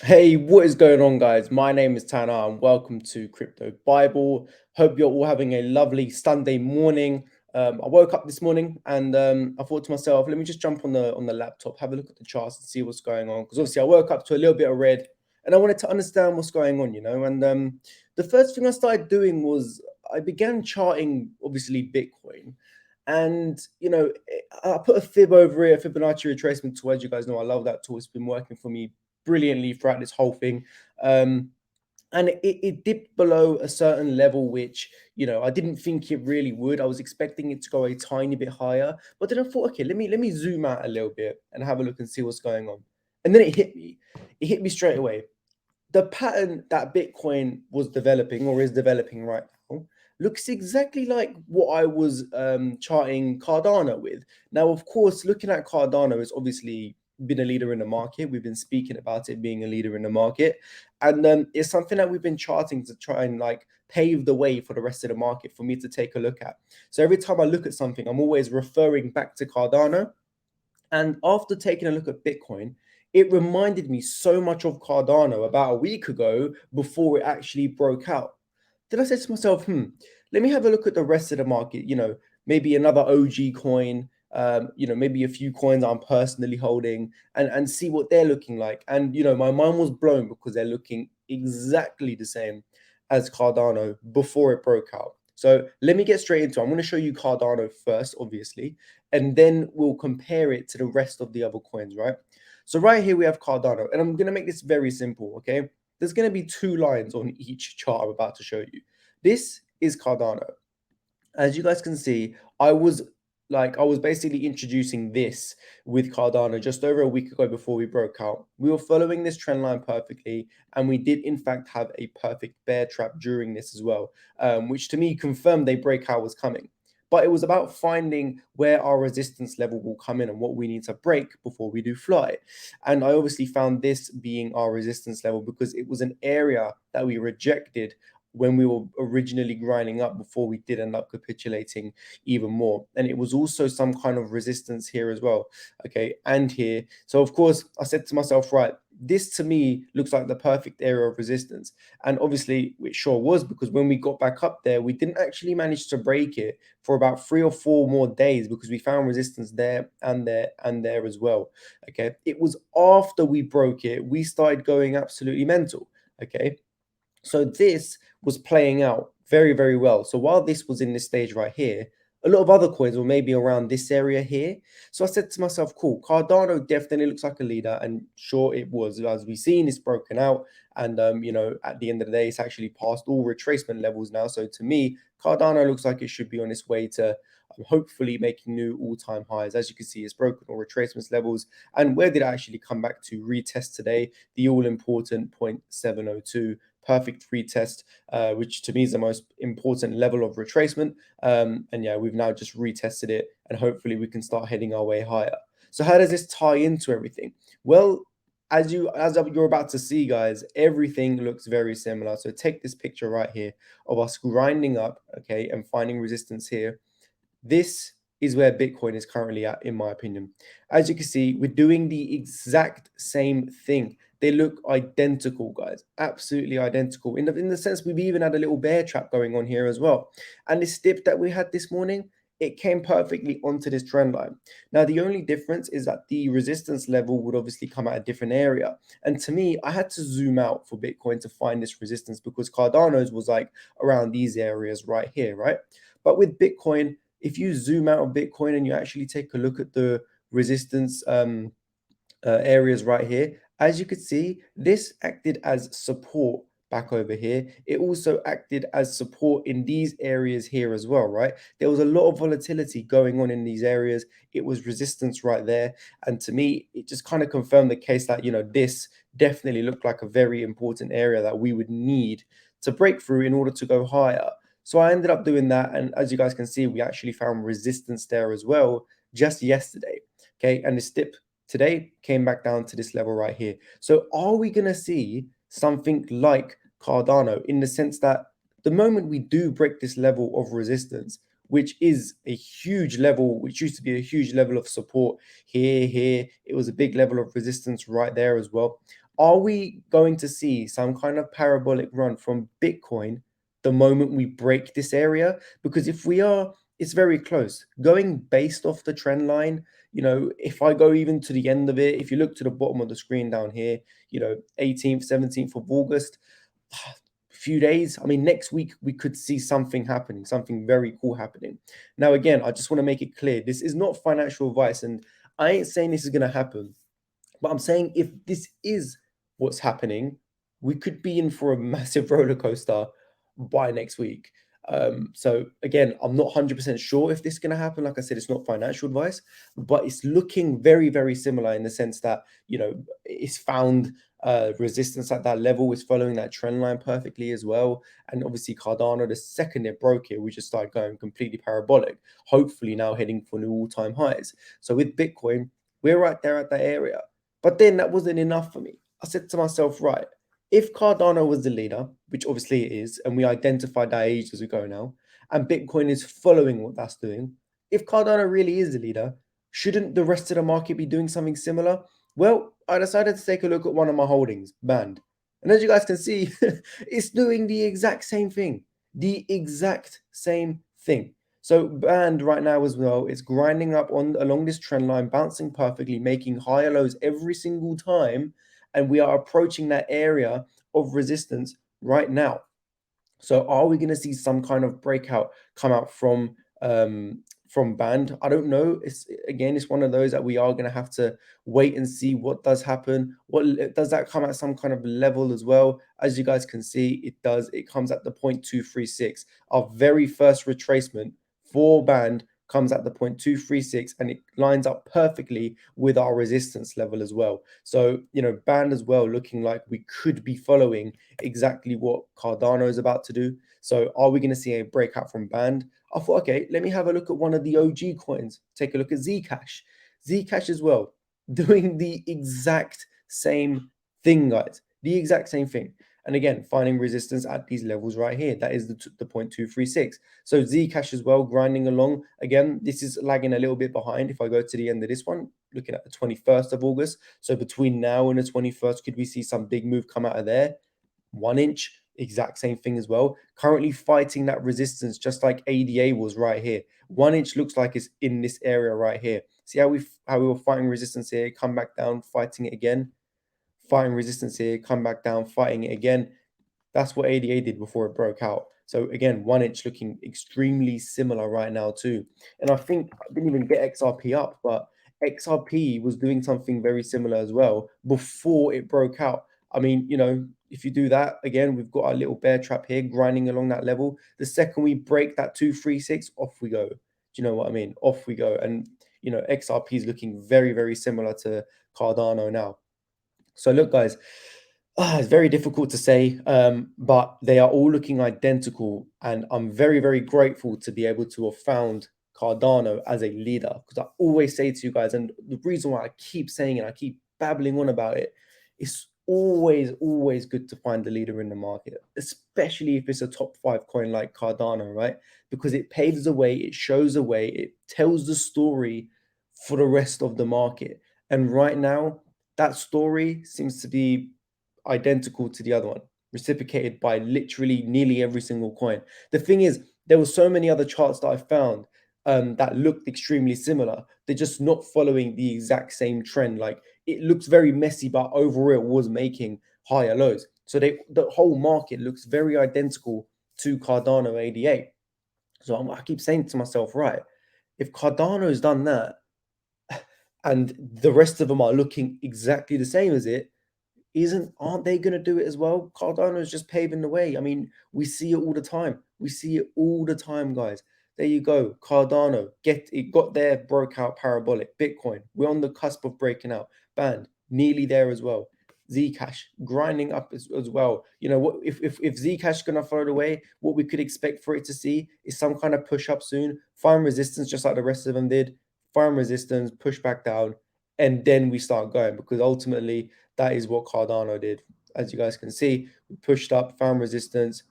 Hey, what is going on, guys? My name is Tanner, and welcome to Crypto Bible. Hope you're all having a lovely Sunday morning. I woke up this morning and I thought to myself, let me just jump on the laptop, have a look at the charts, and see what's going on. Because obviously, I woke up to a little bit of red, and I wanted to understand what's going on, And the first thing I started doing was I began charting, obviously, Bitcoin. And I put a fib over it, a Fibonacci retracement tool. As you guys know, I love that tool. It's been working for me brilliantly throughout this whole thing. Um, and it dipped below a certain level, which I didn't think it really would. I was expecting it to go a tiny bit higher, but then I thought, okay, let me zoom out a little bit and have a look and see what's going on. And then it hit me. It hit me straight away. The pattern that Bitcoin was developing or is developing right now looks exactly like what I was charting Cardano with. Now, of course, looking at Cardano has obviously been a leader in the market. We've been speaking about it being a leader in the market, and it's something that we've been charting to try and like pave the way for the rest of the market for me to take a look at. So every time I look at something, I'm always referring back to Cardano. And after taking a look at Bitcoin, it reminded me so much of Cardano about a week ago before it actually broke out. Then I said to myself, let me have a look at the rest of the market, maybe another OG coin, maybe a few coins I'm personally holding and see what they're looking like. And, my mind was blown because they're looking exactly the same as Cardano before it broke out. So let me get straight into it. I'm going to show you Cardano first, obviously, and then we'll compare it to the rest of the other coins, right? So right here we have Cardano, and I'm going to make this very simple, okay? There's going to be two lines on each chart I'm about to show you. This is Cardano. As you guys can see, I was basically introducing this with Cardano just over a week ago before we broke out. We were following this trend line perfectly, and we did in fact have a perfect bear trap during this as well, which to me confirmed a breakout was coming. But it was about finding where our resistance level will come in and what we need to break before we do fly. And I obviously found this being our resistance level because it was an area that we rejected when we were originally grinding up before we did end up capitulating even more. And it was also some kind of resistance here as well. Okay. And here. So, of course, I said to myself, right, this to me looks like the perfect area of resistance. And obviously, it sure was because when we got back up there, we didn't actually manage to break it for about 3 or 4 more days because we found resistance there and there and there as well. Okay. It was after we broke it, we started going absolutely mental. Okay. So this was playing out very, very well. So while this was in this stage right here, a lot of other coins were maybe around this area here. So I said to myself, cool, Cardano definitely looks like a leader. And sure it was. As we've seen, it's broken out. And, at the end of the day, it's actually passed all retracement levels now. So to me, Cardano looks like it should be on its way to hopefully making new all-time highs. As you can see, it's broken all retracement levels. And where did it actually come back to retest today? The all-important 0.702 perfect retest, which to me is the most important level of retracement. And yeah, we've now just retested it, and hopefully we can start heading our way higher. So how does this tie into everything? Well, as you're about to see, guys, everything looks very similar. So take this picture right here of us grinding up, okay, and finding resistance here. This is where Bitcoin is currently at, in my opinion. As you can see, we're doing the exact same thing. They look identical, guys, absolutely identical. In the sense, we've even had a little bear trap going on here as well. And this dip that we had this morning, it came perfectly onto this trend line. Now, the only difference is that the resistance level would obviously come at a different area. And to me, I had to zoom out for Bitcoin to find this resistance because Cardano's was like around these areas right here, right? But with Bitcoin, if you zoom out of Bitcoin and you actually take a look at the resistance areas right here, as you could see, this acted as support back over here. It also acted as support in these areas here as well, right? There was a lot of volatility going on in these areas. It was resistance right there. And to me, it just kind of confirmed the case that, this definitely looked like a very important area that we would need to break through in order to go higher. So I ended up doing that. And as you guys can see, we actually found resistance there as well just yesterday. Okay. And this dip today came back down to this level right here. So are we going to see something like Cardano in the sense that the moment we do break this level of resistance, which is a huge level, which used to be a huge level of support here, it was a big level of resistance right there as well. Are we going to see some kind of parabolic run from Bitcoin the moment we break this area? Because if we are, it's very close. Going based off the trend line, if I go even to the end of it, if you look to the bottom of the screen down here, 18th, 17th of August, few days. I mean, next week we could see something happening, something very cool happening. Now, again, I just want to make it clear this is not financial advice, and I ain't saying this is going to happen. But I'm saying if this is what's happening, we could be in for a massive roller coaster by next week. So again, I'm not 100% sure if this is going to happen. Like I said, it's not financial advice, but it's looking very, very similar in the sense that, it's found resistance at that level, is following that trend line perfectly as well. And obviously Cardano, the second it broke it, we just started going completely parabolic, hopefully now heading for new all-time highs. So with Bitcoin, we're right there at that area. But then that wasn't enough for me. I said to myself, right, if Cardano was the leader, which obviously it is, and we identified that ages ago now, and Bitcoin is following what that's doing, if Cardano really is the leader, shouldn't the rest of the market be doing something similar? Well, I decided to take a look at one of my holdings, Band. And as you guys can see, it's doing the exact same thing. The exact same thing. So Band right now as well, it's grinding up on along this trend line, bouncing perfectly, making higher lows every single time, and we are approaching that area of resistance right now. So are we going to see some kind of breakout come out from Band? I don't know. It's one of those that we are going to have to wait and see what does happen. What does that come at some kind of level as well? As you guys can see, it does. It comes at the 0.236. Our very first retracement for Band comes at the 0.236, and it lines up perfectly with our resistance level as well. So, Band as well looking like we could be following exactly what Cardano is about to do. So are we going to see a breakout from Band? I thought, okay, let me have a look at one of the OG coins. Take a look at Zcash. Zcash as well, doing the exact same thing, guys. The exact same thing. And again, finding resistance at these levels right here. That is the 0.236. So Zcash as well, grinding along. Again, this is lagging a little bit behind. If I go to the end of this one, looking at the 21st of August. So between now and the 21st, could we see some big move come out of there? 1 inch, exact same thing as well. Currently fighting that resistance, just like ADA was right here. 1 inch looks like it's in this area right here. See how we were fighting resistance here, come back down, fighting it again, fighting resistance here, come back down, fighting it again. That's what ADA did before it broke out. So again, 1 inch looking extremely similar right now too. And I think I didn't even get XRP up, but XRP was doing something very similar as well before it broke out. I mean, if you do that again, we've got our little bear trap here grinding along that level. The second we break that 236, off we go. Do you know what I mean? Off we go. And XRP is looking very, very similar to Cardano now. So look, guys, it's very difficult to say, but they are all looking identical, and I'm very, very grateful to be able to have found Cardano as a leader, because I always say to you guys, and the reason why I keep saying it, I keep babbling on about it, it's always, always good to find the leader in the market, especially if it's a top 5 coin like Cardano, right? Because it paves the way, it shows the way, it tells the story for the rest of the market. And right now, that story seems to be identical to the other one, reciprocated by literally nearly every single coin. The thing is, there were so many other charts that I found that looked extremely similar. They're just not following the exact same trend. Like, it looks very messy, but overall it was making higher lows. So the whole market looks very identical to Cardano ADA. So I keep saying to myself, right, if Cardano's done that and the rest of them are looking exactly the same as it, aren't they going to do it as well? Cardano is just paving the way. I mean, we see it all the time. We see it all the time, guys. There you go. Cardano, got there, broke out parabolic. Bitcoin, we're on the cusp of breaking out. Band, nearly there as well. Zcash, grinding up as well. What if Zcash is going to follow the way, what we could expect for it to see is some kind of push up soon, find resistance just like the rest of them did, find resistance, push back down, and then we start going, because ultimately that is what Cardano did. As you guys can see, we pushed up, found resistance,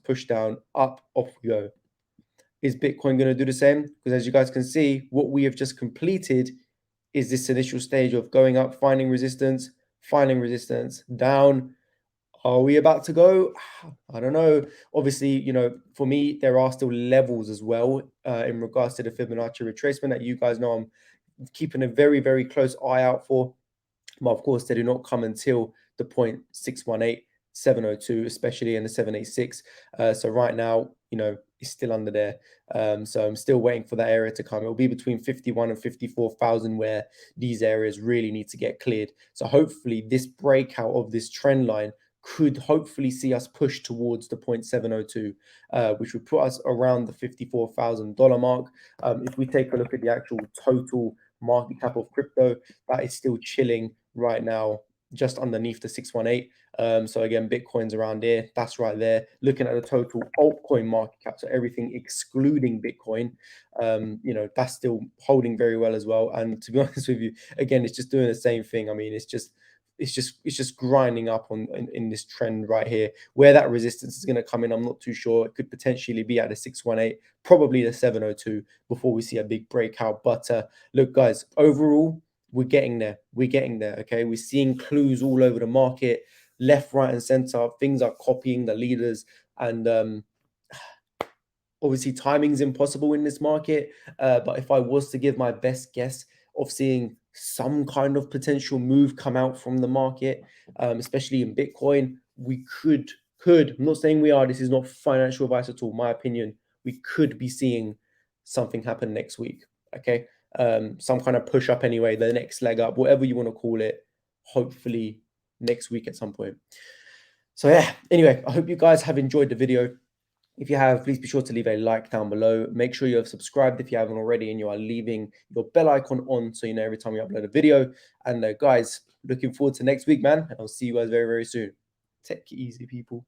pushed down, up, off we go. Is Bitcoin going to do the same? Because as you guys can see, what we have just completed is this initial stage of going up, finding resistance, finding resistance, down. Are we about to go? I don't know. Obviously, for me, there are still levels as well in regards to the Fibonacci retracement that you guys know I'm keeping a very, very close eye out for. But of course, they do not come until the point 618, 702, especially in the 786. So right now, it's still under there. So I'm still waiting for that area to come. It'll be between 51 and 54,000 where these areas really need to get cleared. So hopefully this breakout of this trend line could hopefully see us push towards the point 702, which would put us around the $54,000 mark. If we take a look at the actual total market cap of crypto, that is still chilling right now just underneath the 618. So again, Bitcoin's around here. That's right there. Looking at the total altcoin market cap, so everything excluding Bitcoin, that's still holding very well as well. And to be honest with you, again, it's just doing the same thing. I mean, it's just grinding up in this trend right here. Where that resistance is going to come in, I'm not too sure. It could potentially be at the 618, probably the 702 before we see a big breakout. But look, guys, overall, we're getting there. We're getting there. Okay. We're seeing clues all over the market, left, right, and center. Things are copying the leaders. And obviously, timing's impossible in this market. But if I was to give my best guess of seeing some kind of potential move come out from the market, especially in Bitcoin, we I'm not saying we are, this is not financial advice at all. My opinion, we could be seeing something happen next week. Okay. Some kind of push up anyway, the next leg up, whatever you want to call it, hopefully next week at some point. So yeah, anyway, I hope you guys have enjoyed the video. If you have, please be sure to leave a like down below. Make sure you have subscribed if you haven't already, and you are leaving your bell icon on so you know every time we upload a video. And guys, looking forward to next week, man. And I'll see you guys very, very soon. Take it easy, people.